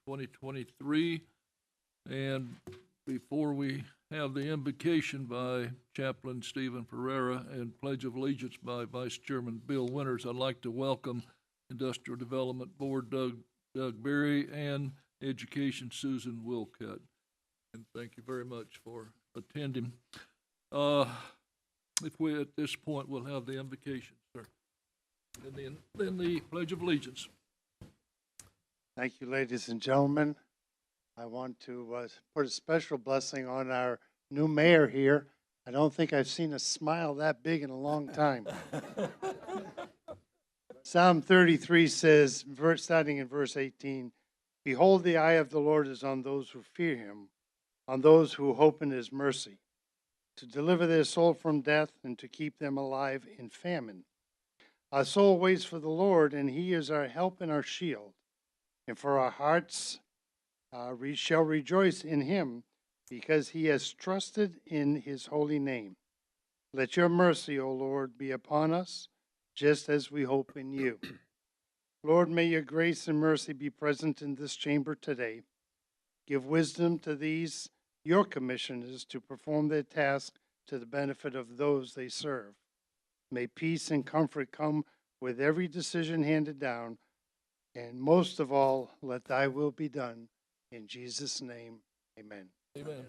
2023. And before we have the invocation by Chaplain Stephen Pereira and Pledge of Allegiance by Vice Chairman Bill Winters, I'd like to welcome Industrial Development Board Doug Berry and Education Susan Wilcutt. And thank you very much for attending. If we, at this point, we'll have the invocation, sir. And then the Pledge of Allegiance. Thank you, ladies and gentlemen. I want to put a special blessing on our new mayor here. I don't think I've seen a smile that big in a long time. Psalm 33 says, starting in verse 18, "Behold, the eye of the Lord is on those who fear him, on those who hope in his mercy, to deliver their soul from death and to keep them alive in famine. Our soul waits for the Lord, and he is our help and our shield. And for our hearts we shall rejoice in him, because he has trusted in his holy name. Let your mercy, O Lord, be upon us, just as we hope in you. Lord, may your grace and mercy be present in this chamber today. Give wisdom to these, your commissioners, to perform their task to the benefit of those they serve. May peace and comfort come with every decision handed down, and most of all, let thy will be done. In Jesus' name, amen. Amen.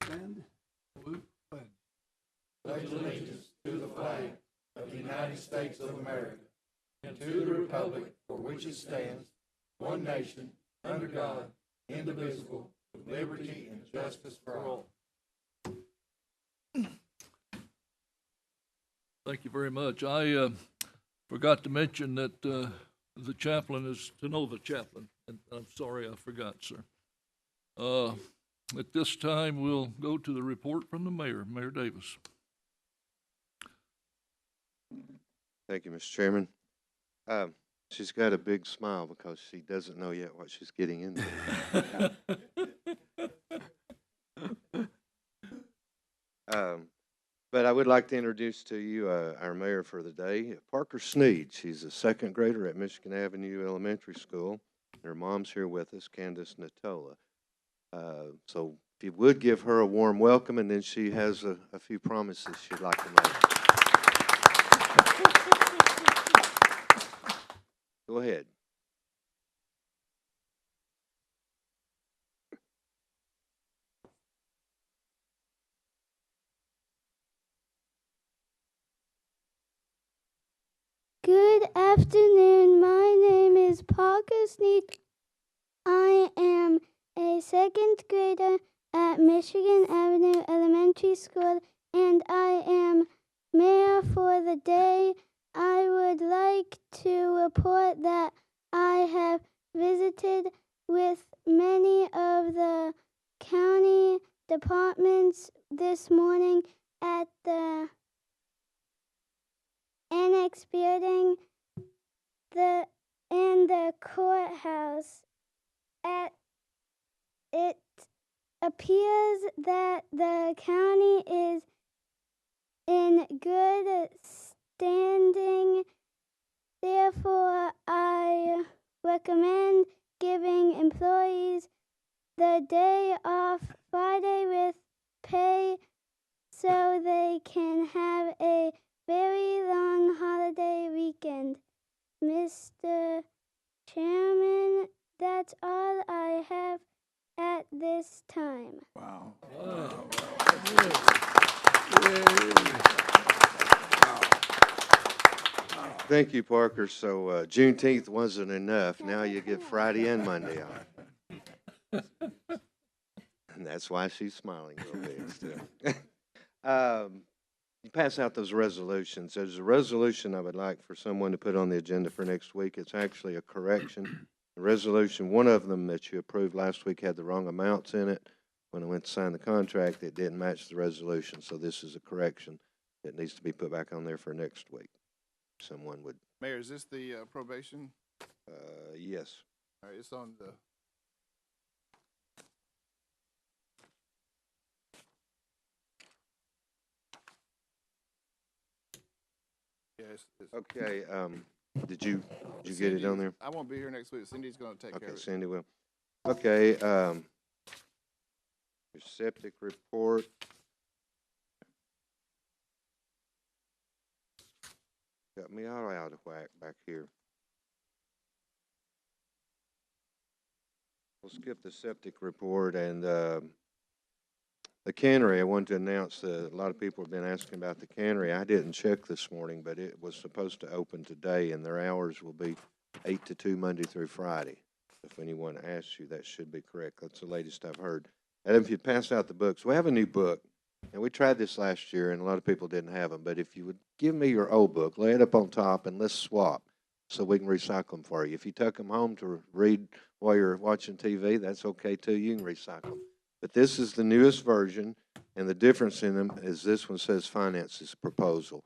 Stand. Pledge. Pledge allegiance to the flag of the United States of America and to the republic for which it stands, one nation, under God, indivisible, with liberty and justice for all. Thank you very much. I forgot to mention that the chaplain is to know the chaplain, and I'm sorry I forgot, sir. At this time, we'll go to the report from the mayor, Mayor Davis. Thank you, Mr. Chairman. She's got a big smile because she doesn't know yet what she's getting into. But I would like to introduce to you our mayor for the day, Parker Sneed. She's a second grader at Michigan Avenue Elementary School. Her mom's here with us, Candace Natola. So if you would give her a warm welcome, and then she has a few promises she'd like to make. Go ahead. Good afternoon. My name is Parker Sneed. I am a second grader at Michigan Avenue Elementary School, and I am mayor for the day. I would like to report that I have visited with many of the county departments this morning at the Annex building and the courthouse. It appears that the county is in good standing. Therefore, I recommend giving employees the day off Friday with pay so they can have a very long holiday weekend. Mr. Chairman, that's all I have at this time. Wow. Wow. Thank you, Parker. So Juneteenth wasn't enough. Now you get Friday and Monday off. And that's why she's smiling a little bit still. You pass out those resolutions. There's a resolution I would like for someone to put on the agenda for next week. It's actually a correction. The resolution, one of them that you approved last week had the wrong amounts in it. When I went to sign the contract, it didn't match the resolution. So this is a correction that needs to be put back on there for next week. Someone would. Mayor, is this the probation? Yes. All right, it's on the. Yes. Okay. Did you get it on there? I won't be here next week. Cindy's gonna take care Okay, of it. Cindy will. Okay, your septic report. Got me all out of whack back here. We'll skip the septic report and, the cannery. I wanted to announce that a lot of people have been asking about the cannery. I didn't check this morning, but it was supposed to open today, and their hours will be 8 to 2 Monday through Friday. If anyone asks you, that should be correct. That's the latest I've heard. And if you pass out the books, we have a new book, and we tried this last year, and a lot of people didn't have them. But if you would give me your old book, lay it up on top, and let's swap so we can recycle them for you. If you took them home to read while you're watching TV, that's okay too. You can recycle them. But this is the newest version, and the difference in them is this one says finances proposal.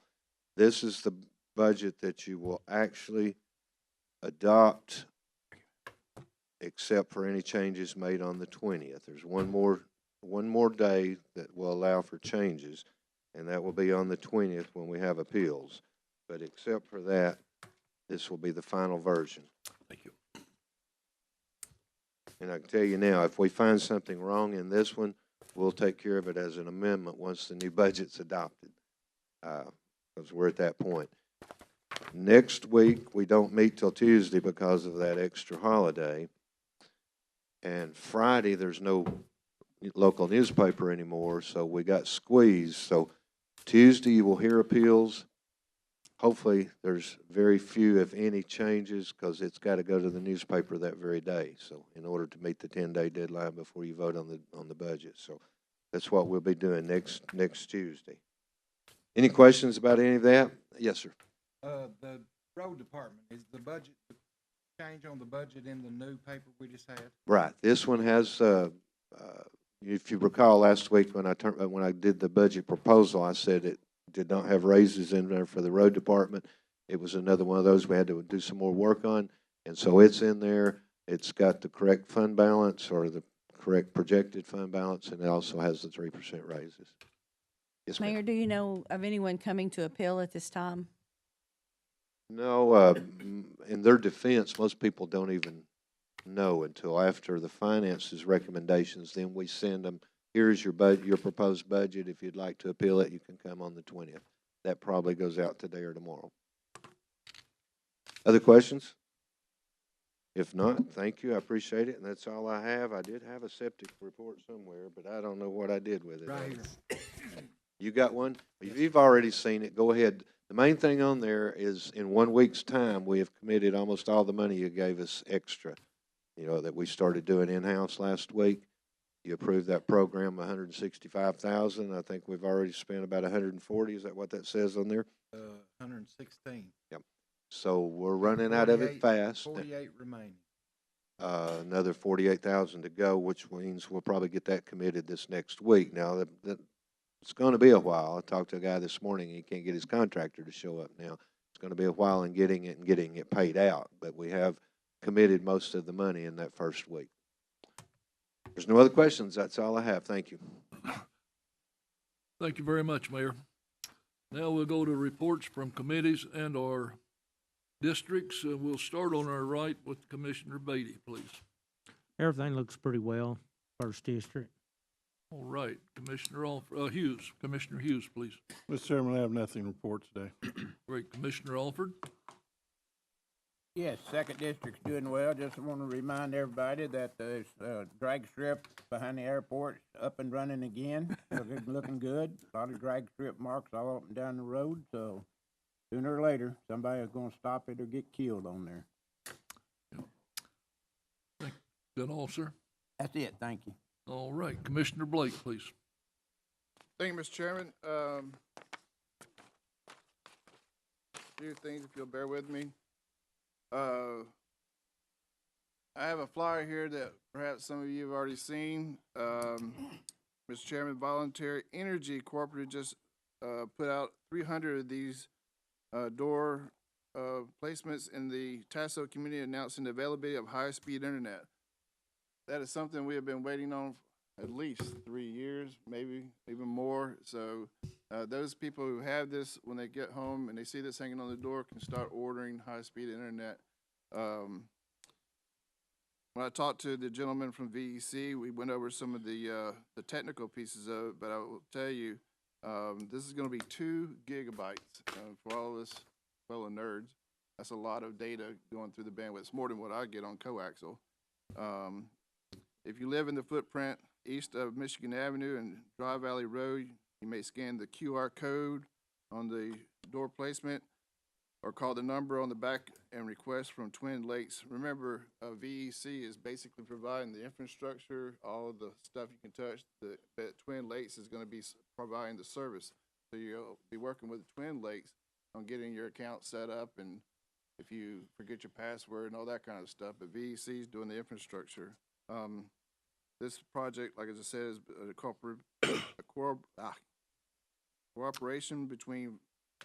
This is the budget that you will actually adopt, except for any changes made on the 20th. There's one more day that will allow for changes, and that will be on the 20th when we have appeals. But except for that, this will be the final version. Thank you. And I can tell you now, if we find something wrong in this one, we'll take care of it as an amendment once the new budget's adopted, because we're at that point. Next week, we don't meet till Tuesday because of that extra holiday. And Friday, there's no local newspaper anymore, so we got squeezed. So Tuesday, you will hear appeals. Hopefully, there's very few, if any, changes because it's got to go to the newspaper that very day. So, in order to meet the 10-day deadline before you vote on the budget, so that's what we'll be doing next Tuesday. Any questions about any of that? Yes, sir. The road department, is the budget change on the budget in the new paper we just had? Right. This one has. If you recall last week when I did the budget proposal, I said it did not have raises in there for the road department. It was another one of those we had to do some more work on, and so it's in there. It's got the correct fund balance or the correct projected fund balance, and it also has the 3% raises. Yes, ma'am. Mayor, do you know of anyone coming to appeal at this time? No, in their defense, most people don't even know until after the finances recommendations. Then we send them, here's your proposed budget. If you'd like to appeal it, you can come on the 20th. That probably goes out today or tomorrow. Other questions? If not, thank you. I appreciate it. And that's all I have. I did have a septic report somewhere, but I don't know what I did with it. Right here. You got one? If you've already seen it, go ahead. The main thing on there is in 1 week's time, we have committed almost all the money you gave us extra, that we started doing in-house last week. You approved that program, $165,000. I think we've already spent about $140. Is that what that says on there? 116. Yep. So we're running out of it fast. 48 remaining. Another 48,000 to go, which means we'll probably get that committed this next week. Now, it's going to be a while. I talked to a guy this morning, and he can't get his contractor to show up now. It's going to be a while in getting it paid out, but we have committed most of the money in that first week. There's no other questions. That's all I have. Thank you. Thank you very much, Mayor. Now we'll go to reports from committees and our districts. We'll start on our right with Commissioner Beatty, please. Everything looks pretty well, first district. All right, Commissioner Hughes. Commissioner Hughes, please. Mr. Chairman, I have nothing to report today. Great. Commissioner Alford. Yes, second district's doing well. Just want to remind everybody that the drag strip behind the airport is up and running again. Looking good. A lot of drag strip marks all up and down the road. So sooner or later, somebody's going to stop it or get killed on there. That all, sir? That's it. Thank you. All right, Commissioner Blake, please. Thank you, Mr. Chairman. A few things, if you'll bear with me. I have a flyer here that perhaps some of you have already seen. Mr. Chairman, Voluntary Energy Cooperative just put out 300 of these door placements in the Tasso community announcing the availability of high-speed internet. That is something we have been waiting on at least 3 years, maybe even more. So Those people who have this, when they get home and they see this hanging on the door, can start ordering high-speed internet. When I talked to the gentleman from VEC, we went over some of the technical pieces of it, but I will tell you, this is going to be 2 gigabytes for all of us fellow nerds. That's a lot of data going through the bandwidth. It's more than what I get on coaxial. If you live in the footprint east of Michigan Avenue and Dry Valley Road, you may scan the QR code on the door placement or call the number on the back and request from Twin Lakes. Remember, VEC is basically providing the infrastructure, all of the stuff you can touch. That Twin Lakes is going to be providing the service. So you'll be working with Twin Lakes on getting your account set up, and if you forget your password and all that kind of stuff. But VEC is doing the infrastructure. This project, like as I said, is a cooperation between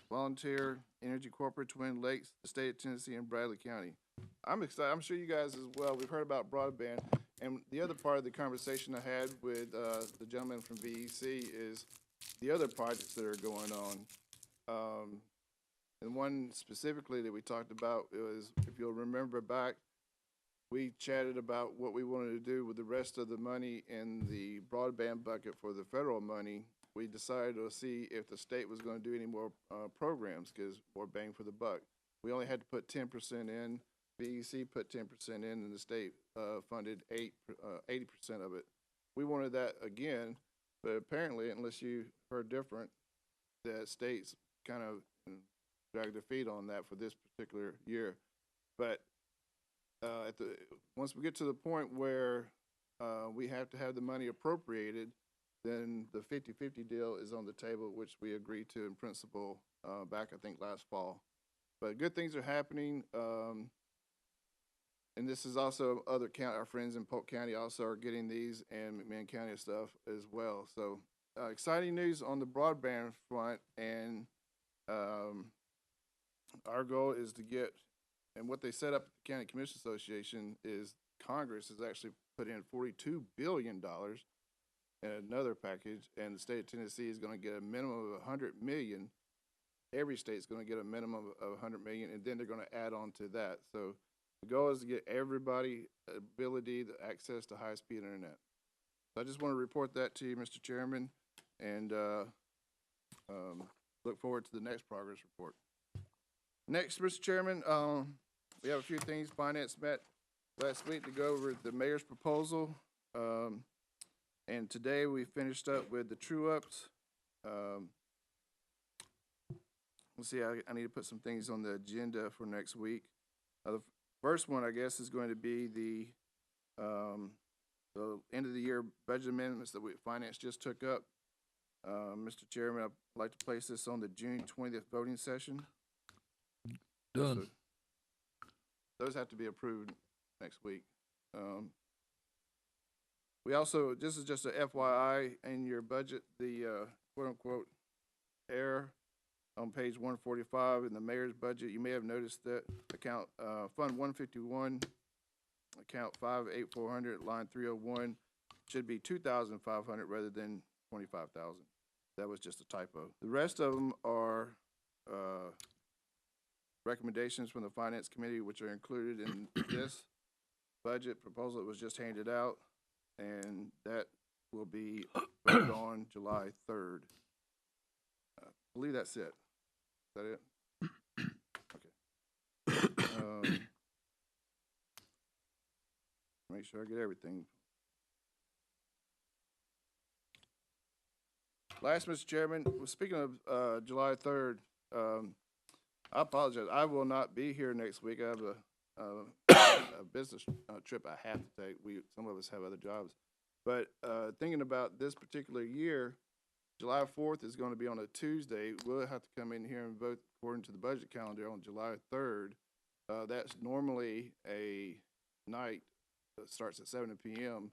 Volunteer Energy Corporate, Twin Lakes, the state of Tennessee, and Bradley County. I'm excited. I'm sure you guys as well. We've heard about broadband, and the other part of the conversation I had with the gentleman from VEC is the other projects that are going on. And one specifically that we talked about was, if you'll remember back, we chatted about what we wanted to do with the rest of the money in the broadband bucket for the federal money. We decided to see if the state was going to do any more programs, because more bang for the buck. We only had to put 10% in. VEC put 10% in, and the state funded 80% of it. We wanted that again, but apparently, unless you heard different, that states kind of dragged their feet on that for this particular year. But once we get to the point where we have to have the money appropriated, then the 50-50 deal is on the table, which we agreed to in principle back, I think, last fall. But good things are happening, and this is also other county. Our friends in Polk County also are getting these, and McMahon County stuff as well. So exciting news on the broadband front, and our goal is to get, and what they set up at the County Commission Association is Congress has actually put in $42 billion in another package, and the state of Tennessee is going to get a minimum of $100 million. Every state's going to get a minimum of $100 million, and then they're going to add on to that. So the goal is to get everybody ability to access to high-speed internet. So I just want to report that to you, Mr. Chairman, and look forward to the next progress report. Next, Mr. Chairman, we have a few things. Finance met last week to go over the mayor's proposal, and today we finished up with the true-ups. Let's see, I need to put some things on the agenda for next week. The first one, I guess, is going to be the end of the year budget amendments that finance just took up. Mr. Chairman, I'd like to place this on the June 20th voting session. Done. So those have to be approved next week. We also, this is just a FYI, in your budget, the quote-unquote error on page 145 in the mayor's budget, you may have noticed that account Fund 151, account 58400, line 301, should be 2,500 rather than 25,000. That was just a typo. The rest of them are recommendations from the Finance Committee, which are included in this budget proposal that was just handed out, and that will be voted on July 3rd. I believe that's it. Is that it? Okay. Make sure I get everything. Last, Mr. Chairman, speaking of July 3rd, I apologize. I will not be here next week. I have a business trip I have to take. Some of us have other jobs. But thinking about this particular year, July 4th is going to be on a Tuesday. We'll have to come in here and vote according to the budget calendar on July 3rd. That's normally a night that starts at 7 p.m.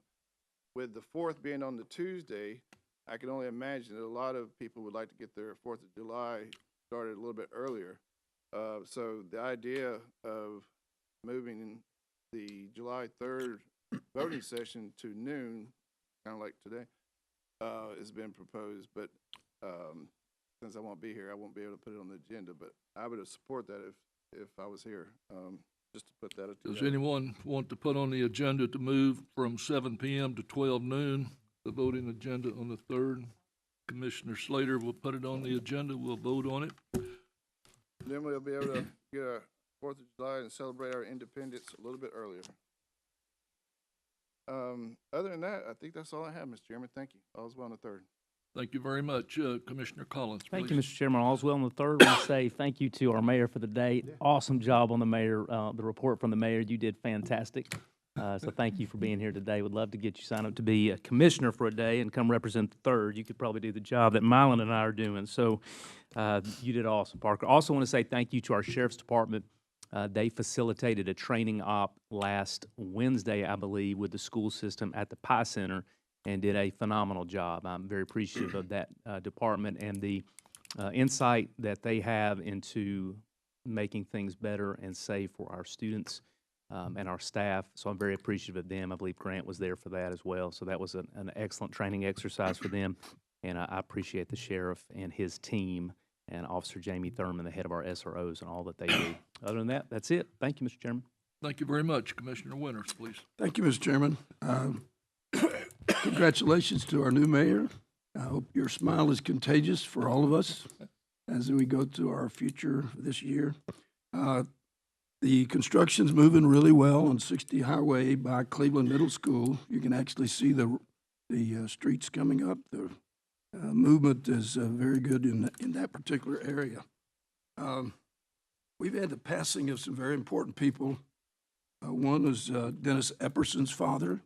With the 4th being on the Tuesday, I can only imagine that a lot of people would like to get their 4th of July started a little bit earlier. So the idea of moving the July 3rd voting session to noon, kind of like today, has been proposed. But since I won't be here, I won't be able to put it on the agenda, but I would support that if I was here, just to put that. Does anyone want to put on the agenda to move from 7 p.m. to 12 noon, the voting agenda on the 3rd? Commissioner Slater will put it on the agenda. We'll vote on it. Then we'll be able to get our 4th of July and celebrate our independence a little bit earlier. Other than that, I think that's all I have, Mr. Chairman. Thank you. All's well on the 3rd. Thank you very much. Commissioner Collins, please. Thank you, Mr. Chairman. All's well on the 3rd. I want to say thank you to our mayor for the day. Awesome job on the mayor, the report from the mayor. You did fantastic. So thank you for being here today. Would love to get you signed up to be a commissioner for a day and come represent the 3rd. You could probably do the job that Mylon and I are doing. So you did awesome, Parker. Also want to say thank you to our sheriff's department. They facilitated a training op last Wednesday, I believe, with the school system at the Pike Center and did a phenomenal job. I'm very appreciative of that department and the insight that they have into making things better and safe for our students and our staff. So I'm very appreciative of them. I believe Grant was there for that as well. So that was an excellent training exercise for them. And I appreciate the sheriff and his team and Officer Jamie Thurman, the head of our SROs, and all that they do. Other than that, that's it. Thank you, Mr. Chairman. Thank you very much. Commissioner Winters, please. Thank you, Mr. Chairman. Congratulations to our new mayor. I hope your smile is contagious for all of us as we go to our future this year. The construction's moving really well on 60 Highway by Cleveland Middle School. You can actually see the streets coming up. The movement is very good in that particular area. We've had the passing of some very important people. One is Dennis Epperson's father.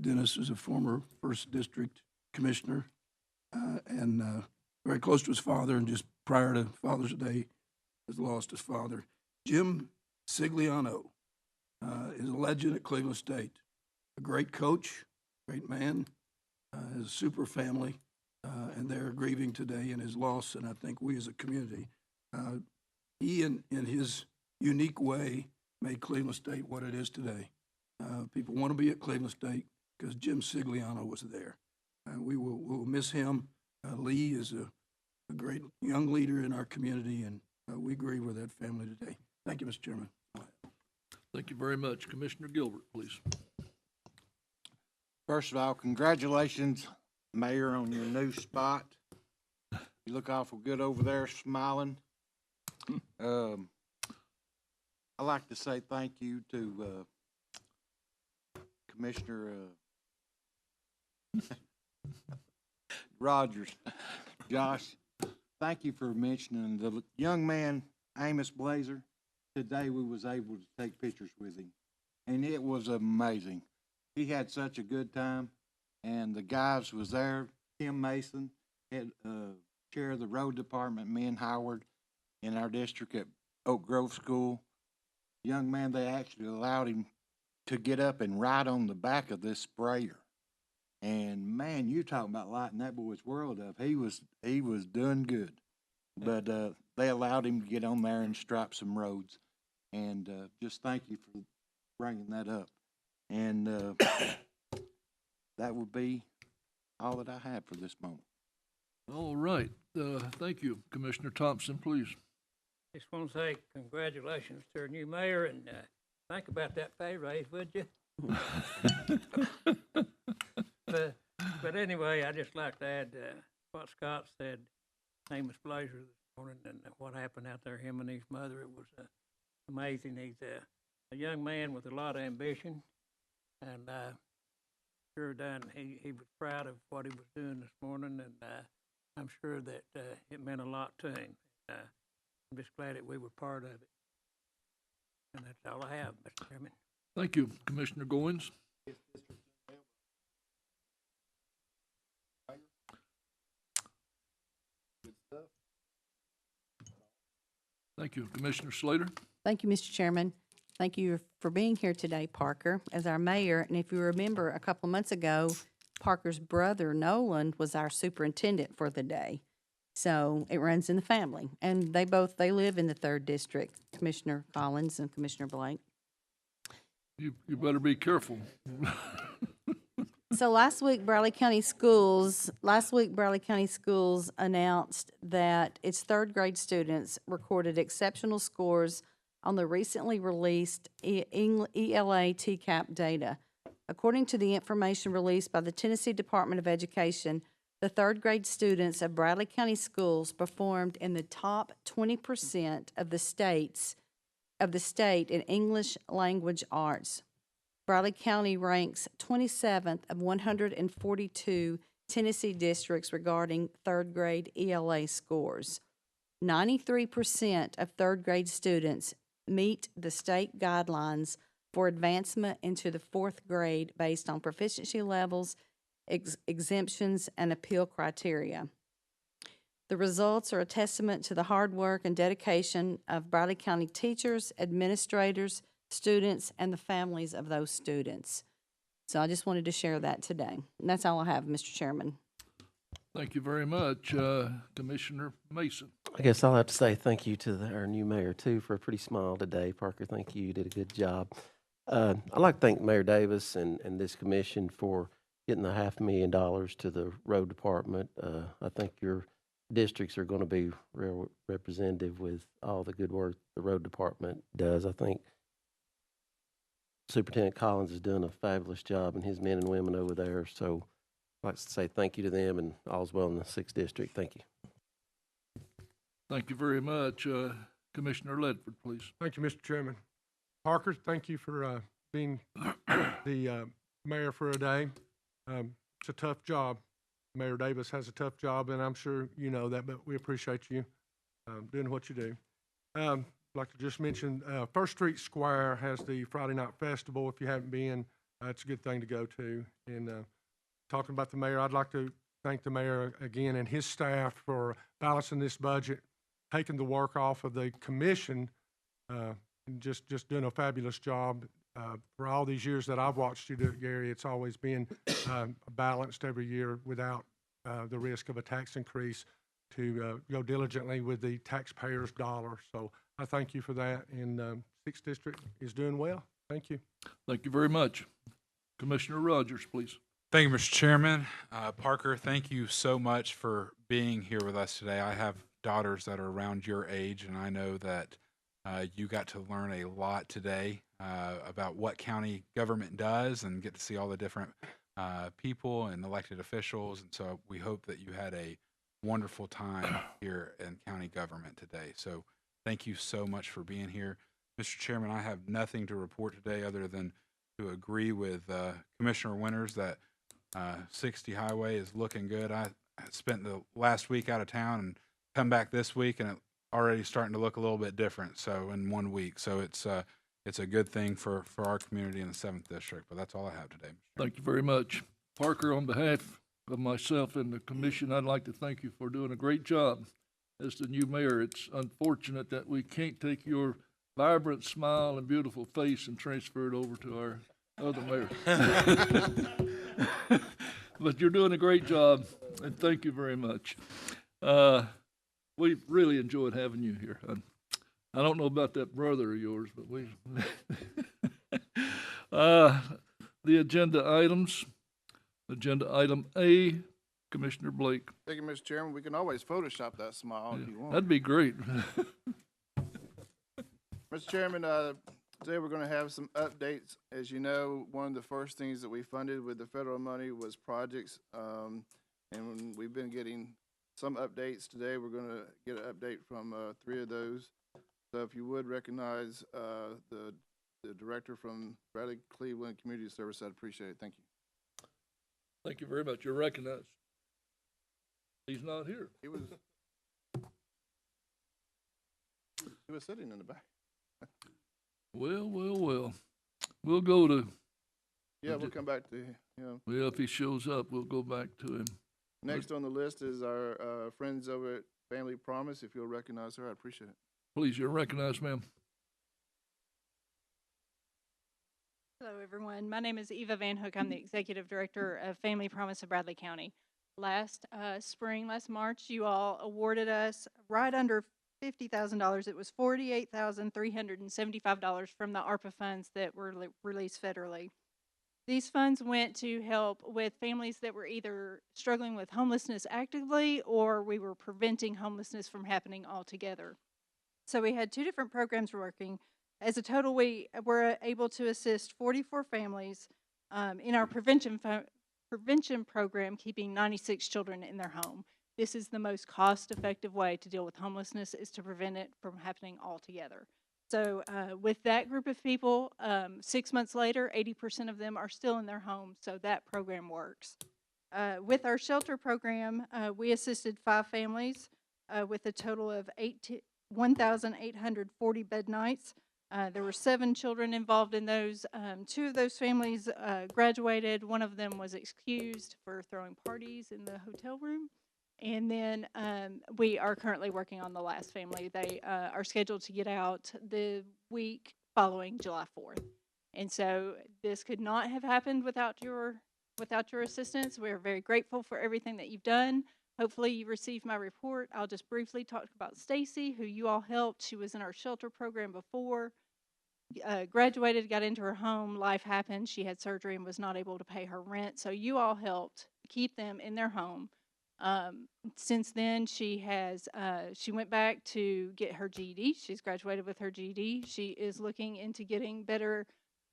Dennis is a former 1st District Commissioner and very close to his father, and just prior to Father's Day has lost his father. Jim Sigliano is a legend at Cleveland State, a great coach, great man, has a super family, and they're grieving today in his loss, and I think we as a community, he in his unique way made Cleveland State what it is today. People want to be at Cleveland State because Jim Sigliano was there. We'll miss him. Lee is a great young leader in our community, and we grieve with that family today. Thank you, Mr. Chairman. Thank you very much. Commissioner Gilbert, please. First of all, congratulations, Mayor, on your new spot. You look awful good over there, smiling. I'd like to say thank you to Commissioner Rogers. Josh, thank you for mentioning the young man, Amos Blazer. Today we was able to take pictures with him, and it was amazing. He had such a good time, and the guys was there. Tim Mason, head chair of the road department, me and Howard in our district at Oak Grove School. Young man, they actually allowed him to get up and ride on the back of this sprayer. And man, you talking about lighting that boy's world up. He was doing good, but they allowed him to get on there and stripe some roads. And just thank you for bringing that up. And that would be all that I have for this moment. All right. Thank you. Commissioner Thompson, please. Just want to say congratulations to our new mayor, and think about that pay raise, would you? But anyway, I just like to add what Scott said, Amos Blazer this morning, and what happened out there, him and his mother. It was amazing. He's a young man with a lot of ambition, and sure done. He was proud of what he was doing this morning, and I'm sure that it meant a lot to him. I'm just glad that we were part of it. And that's all I have, Mr. Chairman. Thank you. Commissioner Goins. Thank you. Commissioner Slater. Thank you, Mr. Chairman. Thank you for being here today, Parker, as our mayor. And if you remember, a couple of months ago, Parker's brother, Nolan, was our superintendent for the day. So it runs in the family. And they live in the 3rd District, Commissioner Collins and Commissioner Blake. You better be careful. So last week, Bradley County Schools announced that its third grade students recorded exceptional scores on the recently released ELA TCAP data. According to the information released by the Tennessee Department of Education, the third grade students of Bradley County schools performed in the top 20% of the state in English language arts. Bradley County ranks 27th of 142 Tennessee districts regarding third grade ELA scores. 93% of third grade students meet the state guidelines for advancement into the fourth grade based on proficiency levels, exemptions, and appeal criteria. The results are a testament to the hard work and dedication of Bradley County teachers, administrators, students, and the families of those students. So I just wanted to share that today. And that's all I have, Mr. Chairman. Thank you very much, Commissioner Mason. I guess I'll have to say thank you to our new mayor, too, for a pretty smile today. Parker, thank you. You did a good job. I'd like to thank Mayor Davis and this commission for getting the $500,000 to the road department. I think your districts are going to be real representative with all the good work the road department does. I think Superintendent Collins is doing a fabulous job, and his men and women over there. So I'd like to say thank you to them, and all's well in the 6th District. Thank you. Thank you very much. Commissioner Ledford, please. Thank you, Mr. Chairman. Parker, thank you for being the mayor for a day. It's a tough job. Mayor Davis has a tough job, and I'm sure you know that, but we appreciate you doing what you do. I'd like to just mention First Street Square has the Friday Night Festival. If you haven't been, it's a good thing to go to. And talking about the mayor, I'd like to thank the mayor again and his staff for balancing this budget, taking the work off of the commission, and just doing a fabulous job. For all these years that I've watched you do it, Gary, it's always been balanced every year without the risk of a tax increase to go diligently with the taxpayers' dollar. So I thank you for that, and 6th District is doing well. Thank you. Thank you very much. Commissioner Rogers, please. Thank you, Mr. Chairman. Parker, thank you so much for being here with us today. I have daughters that are around your age, and I know that you got to learn a lot today about what county government does and get to see all the different people and elected officials. And so we hope that you had a wonderful time here in county government today. So thank you so much for being here. Mr. Chairman, I have nothing to report today other than to agree with Commissioner Winters that 60 Highway is looking good. I spent the last week out of town and come back this week, and it's already starting to look a little bit different. So in 1 week, so it's a good thing for our community in the 7th District. But that's all I have today. Thank you very much. Parker, on behalf of myself and the commission, I'd like to thank you for doing a great job as the new mayor. It's unfortunate that we can't take your vibrant smile and beautiful face and transfer it over to our other mayor. But you're doing a great job, and thank you very much. We've really enjoyed having you here. I don't know about that brother of yours, but we the agenda items. Agenda item A, Commissioner Blake. Thank you, Mr. Chairman. We can always Photoshop that smile if you want. That'd be great. Mr. Chairman, today we're going to have some updates. As you know, one of the first things that we funded with the federal money was projects, and we've been getting some updates. Today we're going to get an update from 3 of those. So if you would recognize the director from Bradley Cleveland Community Service, I'd appreciate it. Thank you. Thank you very much. You're recognized. He's not here. He was sitting in the back. Well. We'll go to. Yeah, we'll come back to him. Well, if he shows up, we'll go back to him. Next on the list is our friends over at Family Promise. If you'll recognize her, I'd appreciate it. Please, you're recognized, ma'am. Hello, everyone. My name is Eva Van Hook. I'm the Executive Director of Family Promise of Bradley County. Last March, you all awarded us right under $50,000. It was $48,375 from the ARPA funds that were released federally. These funds went to help with families that were either struggling with homelessness actively or we were preventing homelessness from happening altogether. So we had two different programs working. As a total, we were able to assist 44 families in our prevention program, keeping 96 children in their home. This is the most cost-effective way to deal with homelessness, is to prevent it from happening altogether. So with that group of people, 6 months later, 80% of them are still in their home, so that program works. With our shelter program, we assisted 5 families with a total of 1,840 bed nights. There were 7 children involved in those. 2 of those families graduated. One of them was excused for throwing parties in the hotel room. And then we are currently working on the last family. They are scheduled to get out the week following July 4th. And so this could not have happened without your assistance. We are very grateful for everything that you've done. Hopefully you received my report. I'll just briefly talk about Stacy, who you all helped. She was in our shelter program before. Graduated, got into her home, life happened. She had surgery and was not able to pay her rent. So you all helped keep them in their home. Since then, she went back to get her GED. She's graduated with her GED. She is looking into getting better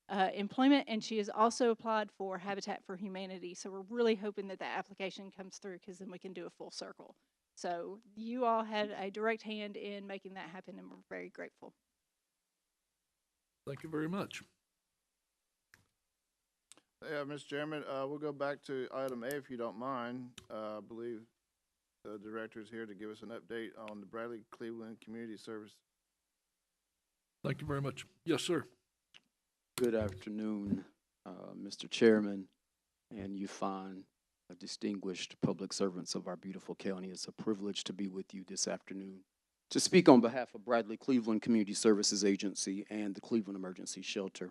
employment, and she has also applied for Habitat for Humanity. So we're really hoping that that application comes through, because then we can do a full circle. So you all had a direct hand in making that happen, and we're very grateful. Thank you very much. Yeah, Mr. Chairman, we'll go back to item A if you don't mind. I believe the director is here to give us an update on the Bradley Cleveland Community Service. Thank you very much. Yes, sir. Good afternoon, Mr. Chairman, and you fine, distinguished public servants of our beautiful county. It's a privilege to be with you this afternoon to speak on behalf of Bradley Cleveland Community Services Agency and the Cleveland Emergency Shelter.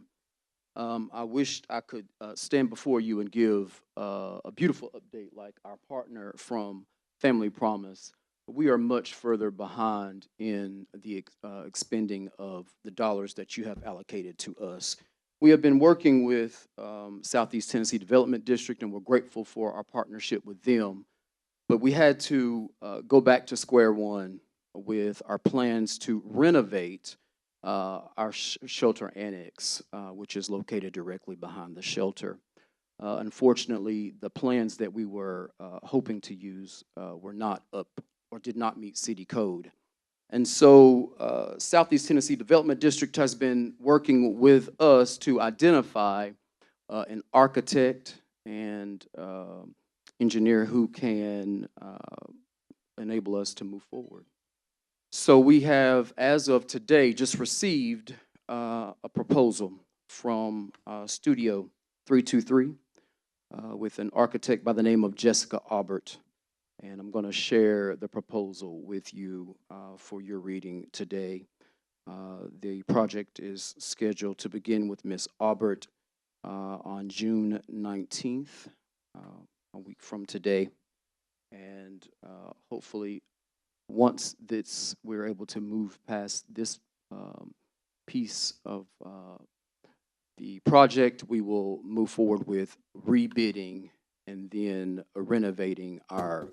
I wished I could stand before you and give a beautiful update like our partner from Family Promise. We are much further behind in the expending of the dollars that you have allocated to us. We have been working with Southeast Tennessee Development District, and we're grateful for our partnership with them. But we had to go back to square one with our plans to renovate our shelter annex, which is located directly behind the shelter. Unfortunately, the plans that we were hoping to use were not up or did not meet city code. And so Southeast Tennessee Development District has been working with us to identify an architect and engineer who can enable us to move forward. So we have, as of today, just received a proposal from Studio 323 with an architect by the name of Jessica Aubert. And I'm going to share the proposal with you for your reading today. The project is scheduled to begin with Ms. Aubert on June 19th, a week from today. And hopefully, once we're able to move past this piece of the project, we will move forward with rebidding and then renovating our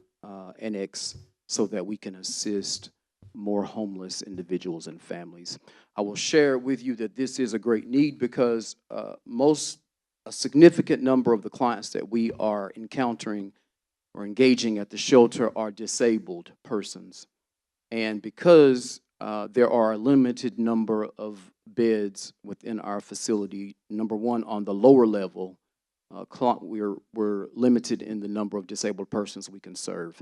annex so that we can assist more homeless individuals and families. I will share with you that this is a great need because a significant number of the clients that we are encountering or engaging at the shelter are disabled persons. And because there are a limited number of beds within our facility, number one, on the lower level, we're limited in the number of disabled persons we can serve.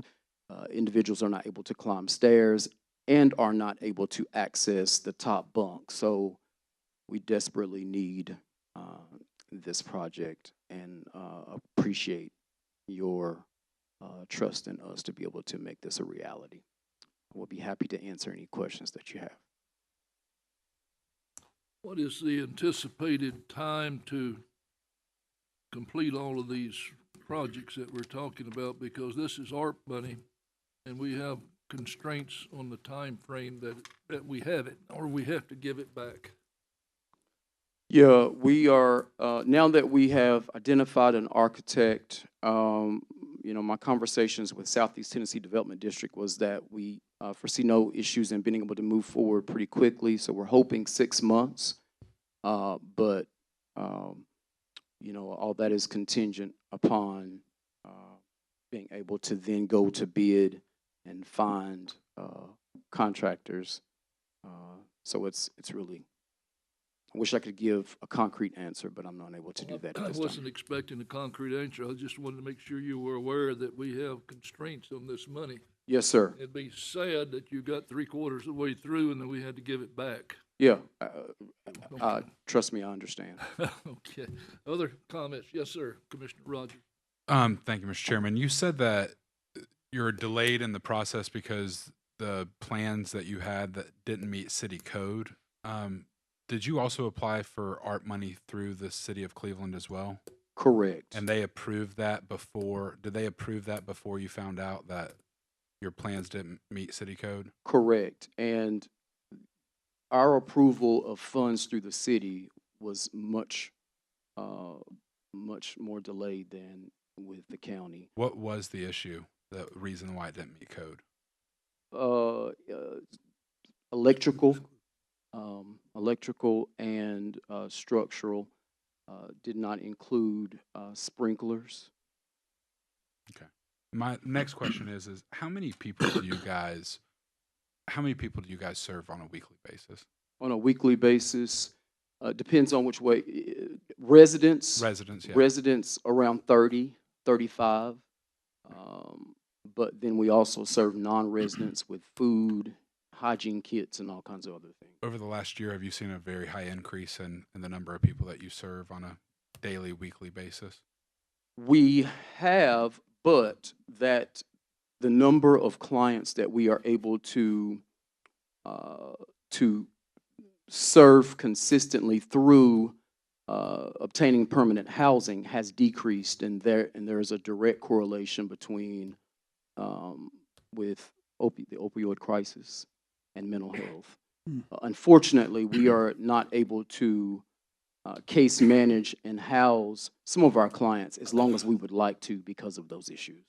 Individuals are not able to climb stairs and are not able to access the top bunk. So we desperately need this project and appreciate your trust in us to be able to make this a reality. We'll be happy to answer any questions that you have. What is the anticipated time to complete all of these projects that we're talking about? Because this is ARP money, and we have constraints on the time frame that we have it, or we have to give it back. Yeah, we are, now that we have identified an architect, you know, my conversations with Southeast Tennessee Development District was that we foresee no issues in being able to move forward pretty quickly. So we're hoping 6 months, but, you know, all that is contingent upon being able to then go to bid and find contractors. So it's really, I wish I could give a concrete answer, but I'm not able to do that I at this time. wasn't expecting a concrete answer. I just wanted to make sure you were aware that we have constraints on this money. Yes, sir. It'd be sad that you got 3/4 of the way through and then we had to give it back. Yeah, trust me, I understand. Okay. Other comments? Yes, sir. Commissioner Rogers. Thank you, Mr. Chairman. You said that you're delayed in the process because the plans that you had that didn't meet city code. Did you also apply for ARP money through the city of Cleveland as well? Correct. And they approved that before, did they approve that before you found out that your plans didn't meet city code? Correct. And our approval of funds through the city was much more delayed than with the county. What was the issue, the reason why it didn't meet code? Electrical and structural did not include sprinklers. Okay. My next question is how many people do you guys serve on a weekly basis? On a weekly basis, depends on which way. Residents, yeah. Residents around 30, 35. But then we also serve non-residents with food, hygiene kits, and all kinds of other things. Over the last year, have you seen a very high increase in the number of people that you serve on a daily, weekly basis? We have, but that the number of clients that we are able to serve consistently through obtaining permanent housing has decreased, and there is a direct correlation between with the opioid crisis and mental health. Unfortunately, we are not able to case manage and house some of our clients as long as we would like to because of those issues.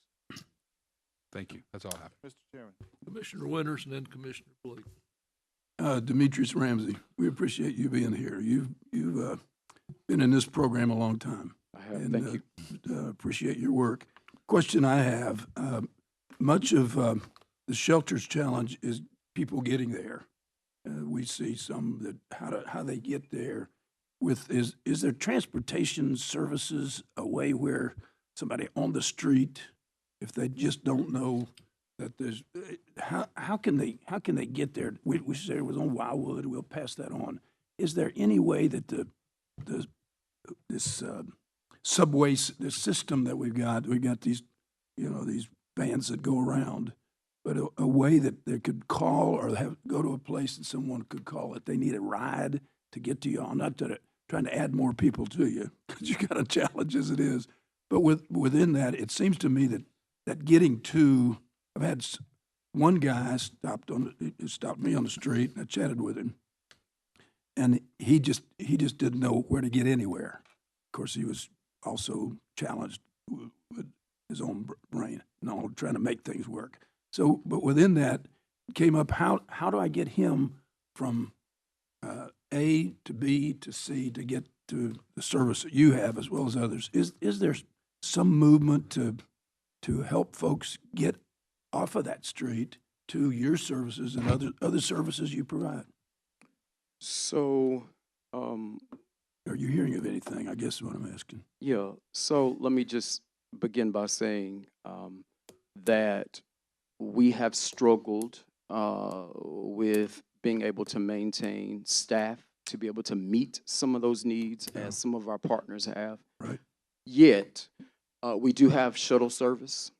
Thank you. That's all I have. Mr. Chairman. Commissioner Winters and then Commissioner Blake. Demetrius Ramsey, we appreciate you being here. You've been in this program a long time. I have. And, thank you. Appreciate your work. Question I have, much of the shelters challenge is people getting there. We see some that how they get there. Is there transportation services a way where somebody on the street, if they just don't know that there's, how can they get there? We say it was on Wildwood. We'll pass that on. Is there any way that this subway, this system that we've got these, these vans that go around, but a way that they could call or go to a place and someone could call it. They need a ride to get to you. I'm not trying to add more people to you because you got a challenge as it is. But within that, it seems to me that getting to, I've had one guy stopped me on the street and I chatted with him, and he just didn't know where to get anywhere. Of course, he was also challenged with his own brain and all trying to make things work. So, but within that came up, how do I get him from A to B to C to get to the service that you have as well as others? Is there some movement to help folks get off of that street to your services and other services you provide? So, are you hearing of anything? I guess is what I'm asking. Yeah. So let me just begin by saying that we have struggled with being able to maintain staff to be able to meet some of those needs as some of our partners have. Right. Yet, we do have shuttle service.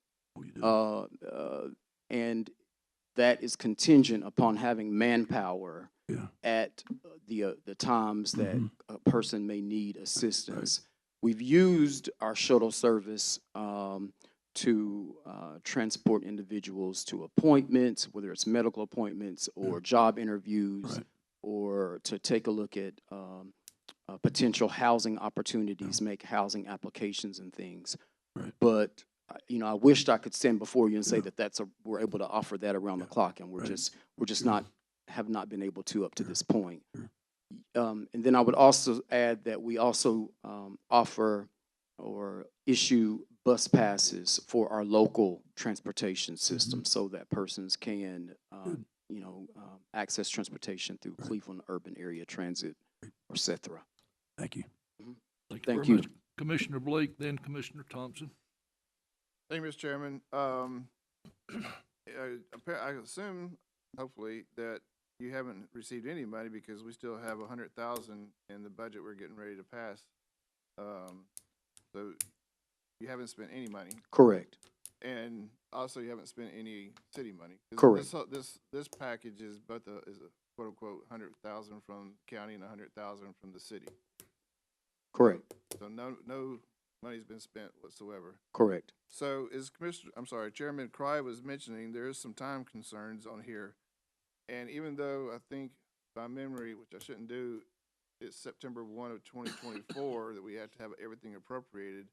And that is contingent upon having manpower at the times that a person may need assistance. Right. We've used our shuttle service to transport individuals to appointments, whether it's medical appointments or job interviews, or to take a look at potential housing opportunities, make housing applications and things. But you know, I wished I could stand before you and say that we're able to offer that around the clock, and we're just have not been able to up to this point. And then I would also add that we also offer or issue bus passes for our local transportation system, so that persons can access transportation through Cleveland Urban Area Transit or CETHRA. Thank you. Thank you. Commissioner Blake, then Commissioner Thompson. Thank you, Mr. Chairman. I assume, hopefully, that you haven't received any money because we still have 100,000 in the budget we're getting ready to pass. So you haven't spent any money. Correct. And also, you haven't spent any city money. Correct. This package is is a quote unquote 100,000 from county and 100,000 from the city. Correct. So no money's been spent whatsoever. Correct. So Chairman Cry was mentioning there is some time concerns on here. And even though I think by memory, which I shouldn't do, it's September 1 of 2024 that we have to have everything appropriated.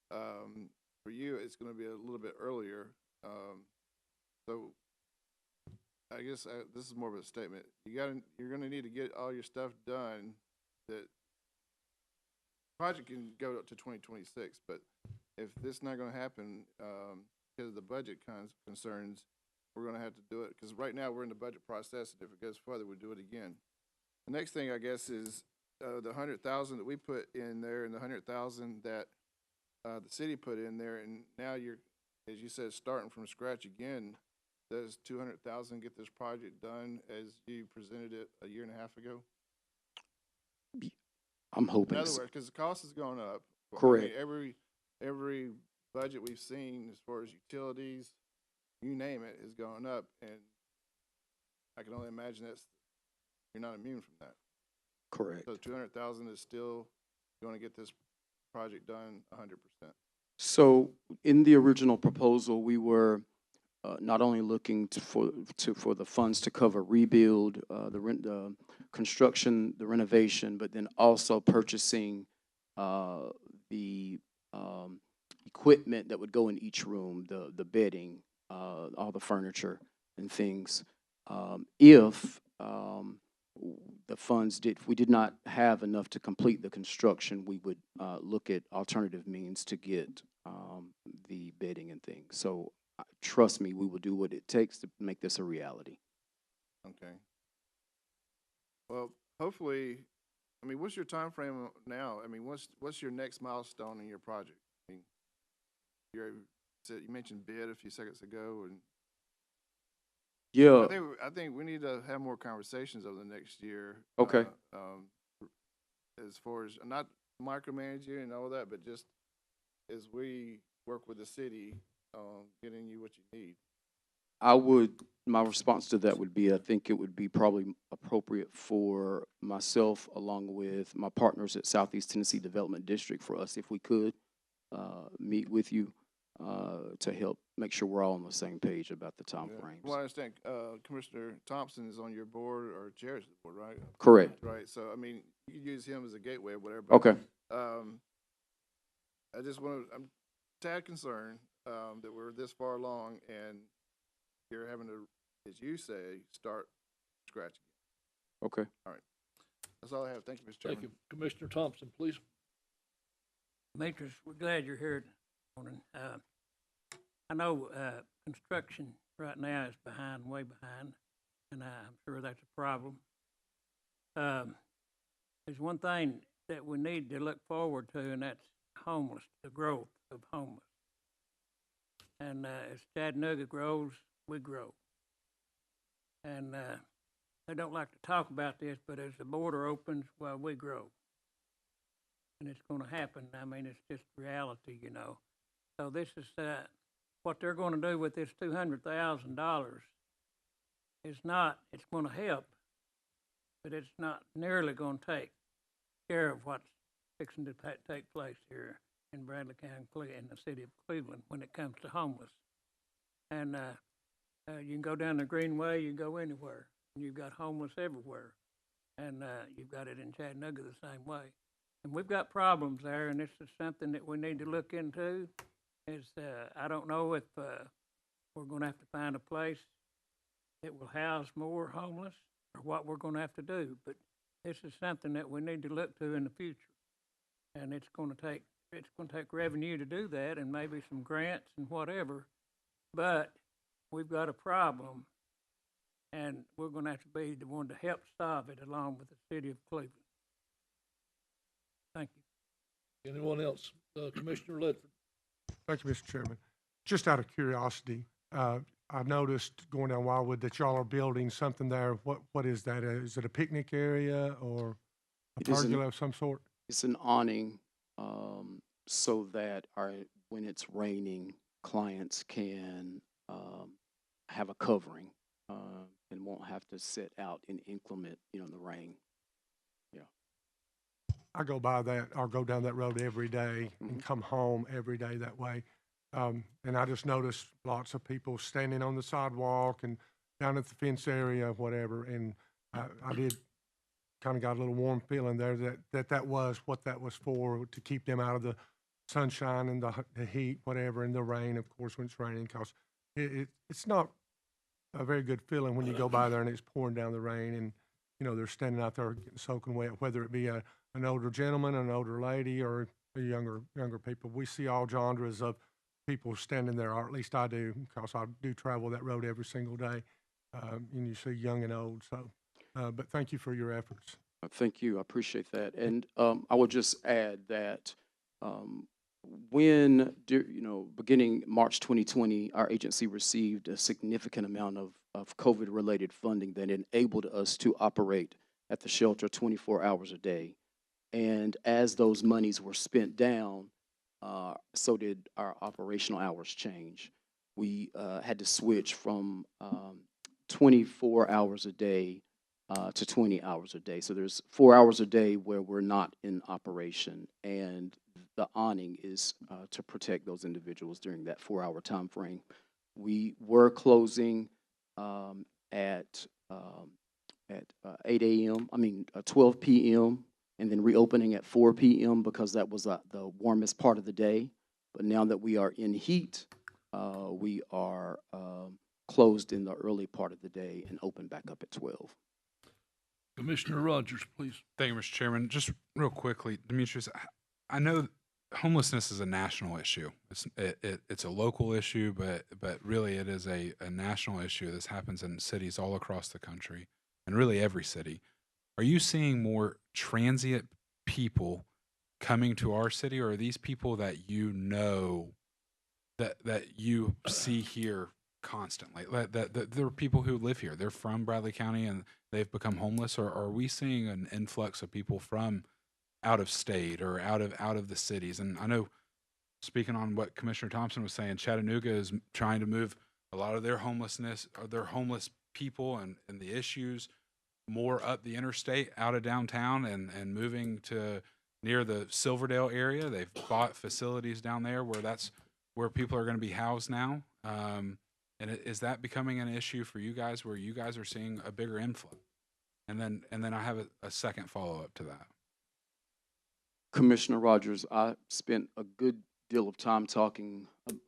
For you, it's going to be a little bit earlier. So I guess this is more of a statement. You're going to need to get all your stuff done. That project can go up to 2026, but if this is not going to happen because of the budget concerns, we're going to have to do it, because right now we're in the budget process, and if it goes further, we'll do it again. The next thing, I guess, is the 100,000 that we put in there and the 100,000 that the city put in there, and now you're, as you said, starting from scratch again. Does 200,000 get this project done as you presented it a year and a half ago? I'm hoping. In other words, because the cost has gone up. Correct. I mean, every budget we've seen, as far as utilities, you name it, is going up, and I can only imagine you're not immune from that. Correct. So 200,000 is still going to get this project done 100%. So in the original proposal, we were not only looking for the funds to cover rebuild, the construction, the renovation, but then also purchasing the equipment that would go in each room, the bedding, all the furniture and things. If the funds we did not have enough to complete the construction, we would look at alternative means to get the bedding and things. So trust me, we will do what it takes to make this a reality. Okay. Well, hopefully, I mean, what's your time frame now? I mean, what's your next milestone in your project? I mean, you mentioned bid a few seconds ago, and yeah, I think we need to have more conversations over the next year. Okay. As far as not micromanaging and all that, but just as we work with the city, getting you what you need. My response to that would be, I think it would be probably appropriate for myself, along with my partners at Southeast Tennessee Development District, for us, if we could, meet with you to help make sure we're all on the same page about the time frames. Well, I understand Commissioner Thompson is on your board or chairs the board, right? Correct. Right. So, I mean, you can use him as a gateway or whatever. Okay. I just I'm tad concerned that we're this far along and you're having to, as you say, start scratch again. Okay. All right. That's all I have. Thank you, Mr. Chairman. Thank you. Commissioner Thompson, please. Demetrius, we're glad you're here this morning. I know construction right now is way behind, and I'm sure that's a problem. There's one thing that we need to look forward to, and that's homeless, the growth of homeless. And as Chattanooga grows, we grow. And they don't like to talk about this, but as the border opens, well, we grow. And it's going to happen. I mean, it's just reality, you know. So this is what they're going to do with this $200,000 is not, it's going to help, but it's not nearly going to take care of what's fixing to take place here in Bradley County, in the city of Cleveland, when it comes to homeless. And you can go down the Greenway, you can go anywhere, and you've got homeless everywhere. and you've got it in Chattanooga the same way. And we've got problems there, and this is something that we need to look into. I don't know if we're going to have to find a place that will house more homeless or what we're going to have to do, but this is something that we need to look to in the future. And it's going to take revenue to do that, and maybe some grants and whatever, but we've got a problem, and we're going to have to be the one to help solve it along with the city of Cleveland. Thank you. Anyone else? Commissioner Ledford. Thank you, Mr. Chairman. Just out of curiosity, I noticed going down Wildwood that y'all are building something there. What is that? Is it a picnic area or a pergola of some sort? It's an awning, so that when it's raining, clients can have a covering and won't have to sit out in inclement, in the rain. Yeah. I go by that, or go down that road every day and come home every day that way. And I just noticed lots of people standing on the sidewalk and down at the fence area, whatever. And I did kind of got a little warm feeling there that was what that was for, to keep them out of the sunshine and the heat, whatever, and the rain, of course, when it's raining, because it's not a very good feeling when you go by there and it's pouring down the rain and, they're standing out there getting soaking wet, whether it be an older gentleman, an older lady, or the younger people. We see all genres of people standing there, or at least I do, because I do travel that road every single day, and you see young and old. So, but thank you for your efforts. Thank you. I appreciate that. And I would just add that beginning March 2020, our agency received a significant amount of COVID-related funding that enabled us to operate at the shelter 24 hours a day. And as those monies were spent down, so did our operational hours change. We had to switch from 24 hours a day to 20 hours a day. So there's 4 hours a day where we're not in operation, and the awning is to protect those individuals during that 4-hour time frame. We were closing at 8 a.m., 12 p.m., and then reopening at 4 p.m. because that was the warmest part of the day. But now that we are in heat, we are closed in the early part of the day and open back up at 12. Commissioner Rogers, please. Thank you, Mr. Chairman. Just real quickly, Demetrius, I know homelessness is a national issue. It's a local issue, but really it is a national issue. This happens in cities all across the country, and really every city. Are you seeing more transient people coming to our city, or are these people that that you see here constantly? That there are people who live here. They're from Bradley County and they've become homeless, or are we seeing an influx of people from out of state or out of the cities? And I know, speaking on what Commissioner Thompson was saying, Chattanooga is trying to move a lot of their homelessness, or their homeless people and the issues more up the interstate out of downtown and moving to near the Silverdale area. They've bought facilities down there where that's where people are going to be housed now. And is that becoming an issue for you guys, where you guys are seeing a bigger inflow? And then I have a second follow-up to that. Commissioner Rogers, I spent a good deal of time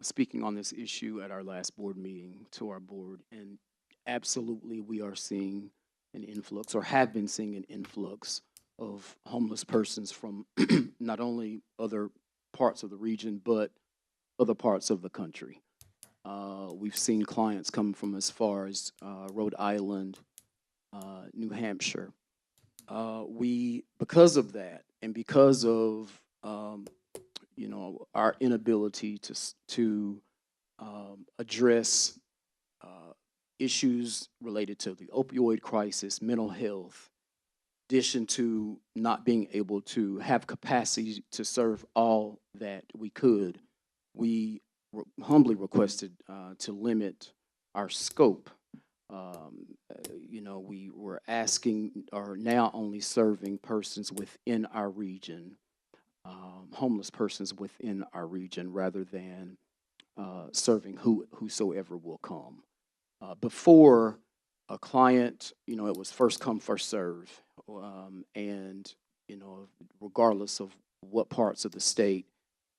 speaking on this issue at our last board meeting to our board, and absolutely we are seeing an influx, or have been seeing an influx of homeless persons from not only other parts of the region, but other parts of the country. We've seen clients come from as far as Rhode Island, New Hampshire. Because of that, and because of our inability to address issues related to the opioid crisis, mental health, in addition to not being able to have capacity to serve all that we could, we humbly requested to limit our scope. We were asking, or now only serving persons within our region, homeless persons within our region, rather than serving whosoever will come. Before a client, it was first come, first serve. and, you know, regardless of what parts of the state,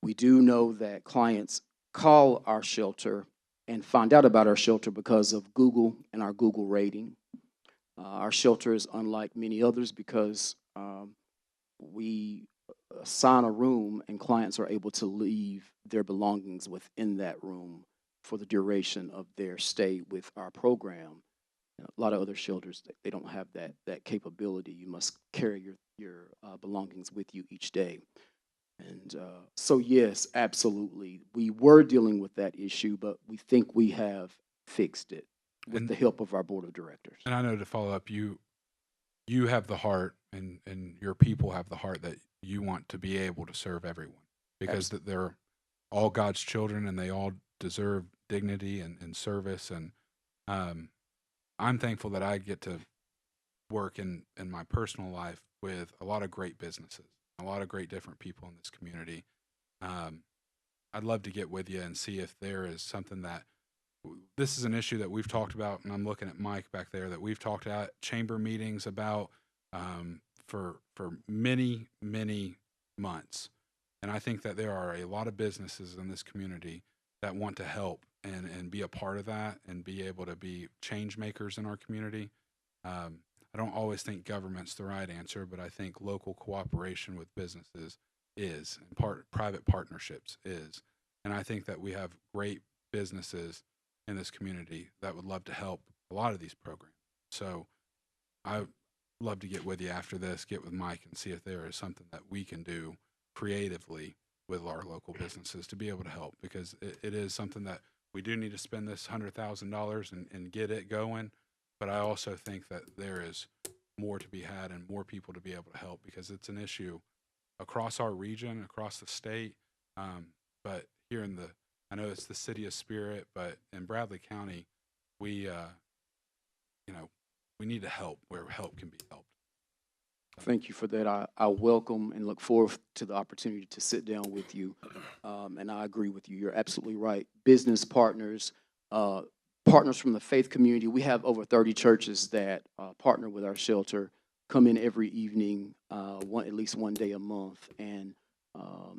we do know that clients call our shelter and find out about our shelter because of Google and our Google rating. Our shelter is unlike many others because we assign a room and clients are able to leave their belongings within that room for the duration of their stay with our program. You know, a lot of other shelters, they don't have that capability. You must carry your belongings with you each day. And so yes, absolutely. We were dealing with that issue, but we think we have fixed it with the help of our board of directors. And I know, to follow up, you have the heart, and your people have the heart that you want to be able to serve everyone, because they're all God's children and they all deserve dignity and service. And I'm thankful that I get to work in my personal life with a lot of great businesses, a lot of great different people in this community. I'd love to get with you and see if there is something that, this is an issue that we've talked about, and I'm looking at Mike back there, that we've talked at chamber meetings about for many, many months. And I think that there are a lot of businesses in this community that want to help and be a part of that and be able to be change makers in our community. I don't always think government's the right answer, but I think local cooperation with businesses is, and private partnerships is. And I think that we have great businesses in this community that would love to help a lot of these programs. So I would love to get with you after this, get with Mike, and see if there is something that we can do creatively with our local businesses to be able to help, because it is something that we do need to spend this $100,000 and get it going. But I also think that there is more to be had and more people to be able to help, because it's an issue across our region, across the state. But here I know it's the city of Spirit, but in Bradley County, we need to help where help can be helped. Thank you for that. I welcome and look forward to the opportunity to sit down with you. And I agree with you. You're absolutely right. Business partners, partners from the faith community. We have over 30 churches that partner with our shelter, come in every evening, at least one day a month, and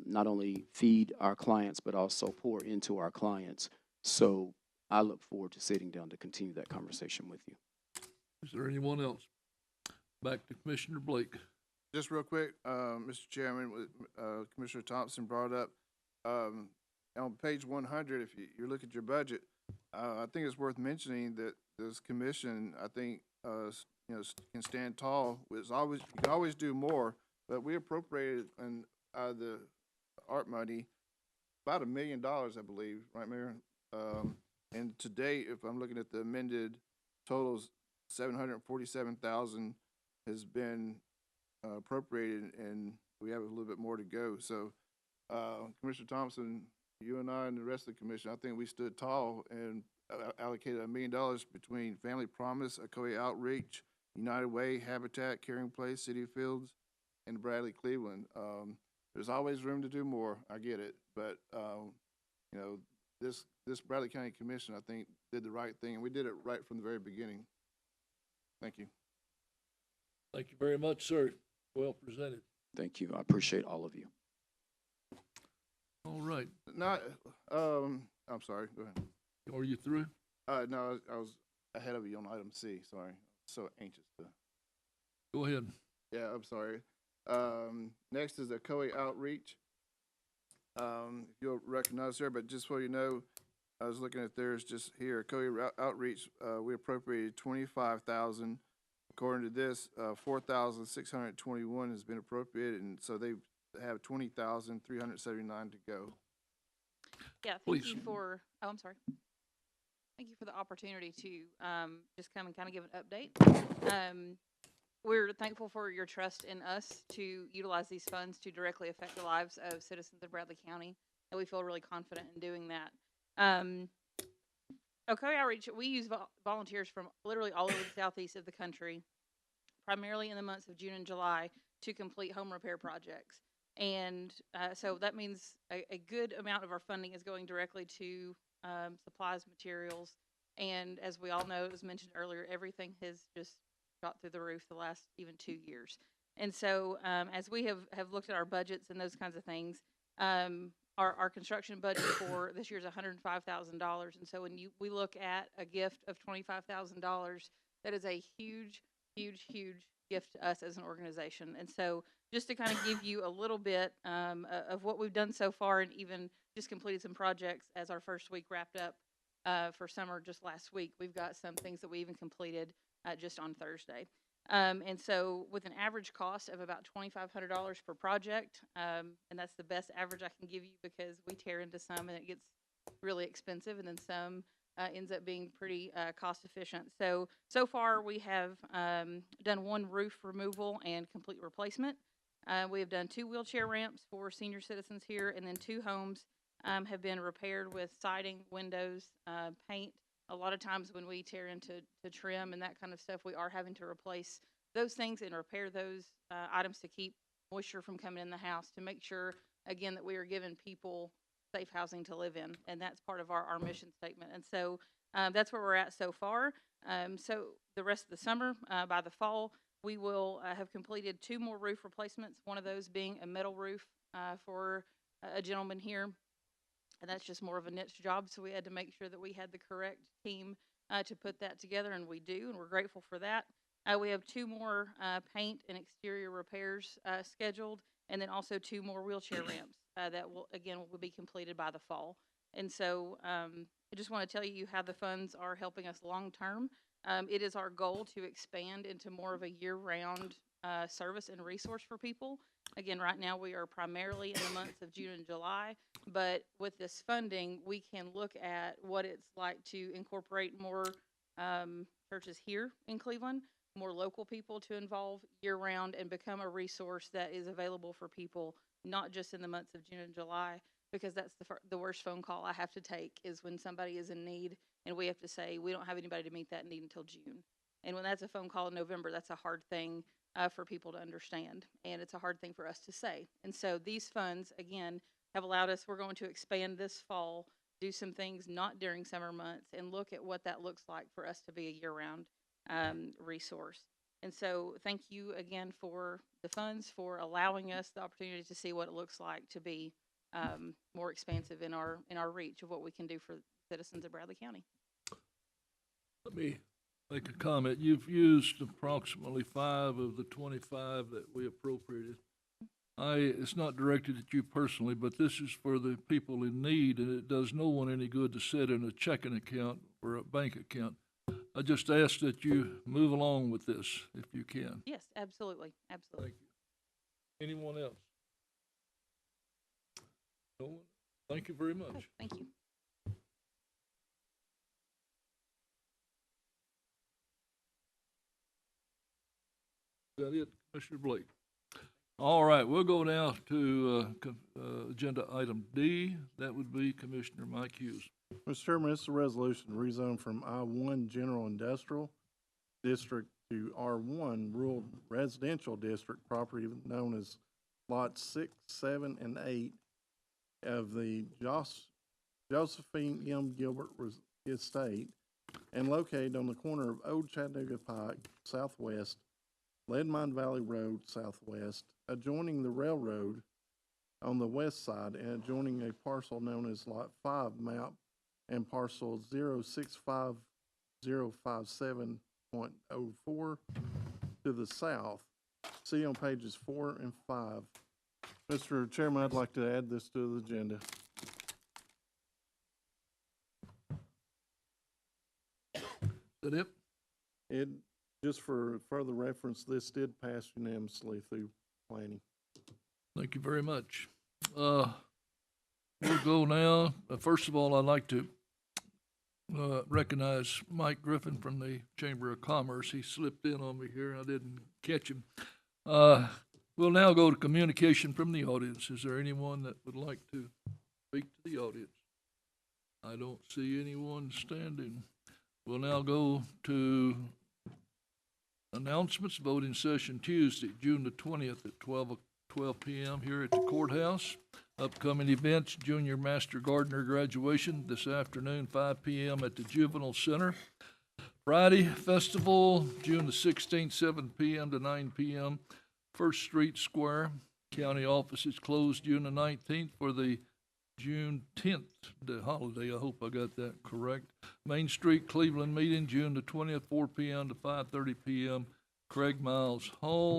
not only feed our clients, but also pour into our clients. So I look forward to sitting down to continue that conversation with you. Is there anyone else? Back to Commissioner Blake. Just real quick, Mr. Chairman, Commissioner Thompson brought up on page 100, if you look at your budget, I think it's worth mentioning that this commission, I think, can stand tall. You can always do more, but we appropriated the ARP money about $1 million, I believe, right, Mayor? And to date, if I'm looking at the amended totals, $747,000 has been appropriated, and we have a little bit more to go. So, Commissioner Thompson, you and I and the rest of the commission, I think we stood tall and allocated $1 million between Family Promise, Ocoee Outreach, United Way, Habitat, Caring Place, City Fields, and Bradley Cleveland. There's always room to do more. I get it, but this Bradley County Commission, I think, did the right thing, and we did it right from the very beginning. Thank you. Thank you very much, sir. Well presented. Thank you. I appreciate all of you. All right. I'm sorry. Go ahead. Are you through? No, I was ahead of you on item C. Sorry. So anxious to. Go ahead. Yeah, I'm sorry. Next is the Ocoee Outreach. You'll recognize her, but just so you know, I was looking at theirs just here. Ocoee Outreach, we appropriated $25,000. According to this, $4,621 has been appropriated, and so they have $20,379 to go. Yeah, thank you for. Oh, I'm sorry. Thank you for the opportunity to just come and kind of give an update. We're thankful for your trust in us to utilize these funds to directly affect the lives of citizens of Bradley County, and we feel really confident in doing that. Ocoee Outreach, we use volunteers from literally all over the southeast of the country, primarily in the months of June and July, to complete home repair projects. And so that means a good amount of our funding is going directly to supplies, materials, and as we all know, it was mentioned earlier, everything has just shot through the roof the last even 2 years. And so, as we have looked at our budgets and those kinds of things, our construction budget for this year is $105,000. And so when we look at a gift of $25,000, that is a huge, huge, huge gift to us as an organization. And so just to kind of give you a little bit of what we've done so far, and even just completed some projects as our first week wrapped up for summer just last week. We've got some things that we even completed just on Thursday. And so with an average cost of about $2,500 per project, and that's the best average I can give you because we tear into some and it gets really expensive, and then some ends up being pretty cost efficient. So far we have done one roof removal and complete replacement. We have done 2 wheelchair ramps for senior citizens here, and then 2 homes have been repaired with siding, windows, paint. A lot of times when we tear into trim and that kind of stuff, we are having to replace those things and repair those items to keep moisture from coming in the house, to make sure, again, that we are giving people safe housing to live in. And that's part of our mission statement. And so that's where we're at so far. So the rest of the summer, by the fall, we will have completed 2 more roof replacements, one of those being a metal roof for a gentleman here. And that's just more of a niche job, so we had to make sure that we had the correct team to put that together, and we do, and we're grateful for that. We have 2 more paint and exterior repairs scheduled, and then also 2 more wheelchair ramps that will be completed by the fall. And so I just want to tell you how the funds are helping us long term. It is our goal to expand into more of a year-round service and resource for people. Again, right now we are primarily in the months of June and July, but with this funding, we can look at what it's like to incorporate more churches here in Cleveland, more local people to involve year-round, and become a resource that is available for people, not just in the months of June and July, because that's the worst phone call I have to take is when somebody is in need and we have to say we don't have anybody to meet that need until June. And when that's a phone call in November, that's a hard thing for people to understand, and it's a hard thing for us to say. And so these funds, again, have allowed us, we're going to expand this fall, do some things not during summer months, and look at what that looks like for us to be a year-round resource. And so thank you again for the funds, for allowing us the opportunity to see what it looks like to be more expansive in our reach of what we can do for citizens of Bradley County. Let me make a comment. You've used approximately 5 of the 25 that we appropriated. It's not directed at you personally, but this is for the people in need, and it does no one any good to sit in a checking account or a bank account. I just ask that you move along with this if you can. Yes, absolutely, absolutely. Thank you. Anyone else? No one? Thank you very much. Okay, thank you. Is that it, Commissioner Blake? All right, we'll go now to agenda item D. That would be Commissioner Mike Hughes. Mr. Chairman, this is a resolution to rezone from I-1 General Industrial District to R1 Rural Residential District property known as lots 6, 7, and 8 of the Josephine M. Gilbert Estate, and located on the corner of Old Chattanooga Pike Southwest, Leadmine Valley Road Southwest, adjoining the railroad on the west side, and adjoining a parcel known as Lot 5 map and parcel 065,057.04 to the south. See on pages 4 and 5. Mr. Chairman, I'd like to add this to the agenda. Is that it? It, just for further reference, this did pass unanimously through planning. Thank you very much. We'll go now. First of all, I'd like to recognize Mike Griffin from the Chamber of Commerce. He slipped in on me here. I didn't catch him. We'll now go to communication from the audience. Is there anyone that would like to speak to the audience? I don't see anyone standing. We'll now go to announcements. Voting session Tuesday, June the 20th at 12 p.m. here at the courthouse. Upcoming events, Junior Master Gardener graduation this afternoon, 5 p.m. at the Juvenile Center. Friday Festival, June the 16th, 7 p.m. to 9 p.m. First Street Square. County office is closed June the 19th for the June 10th, the holiday. I hope I got that correct. Main Street Cleveland meeting, June the 20th, 4 p.m. to 5:30 p.m. Craig Miles Hall.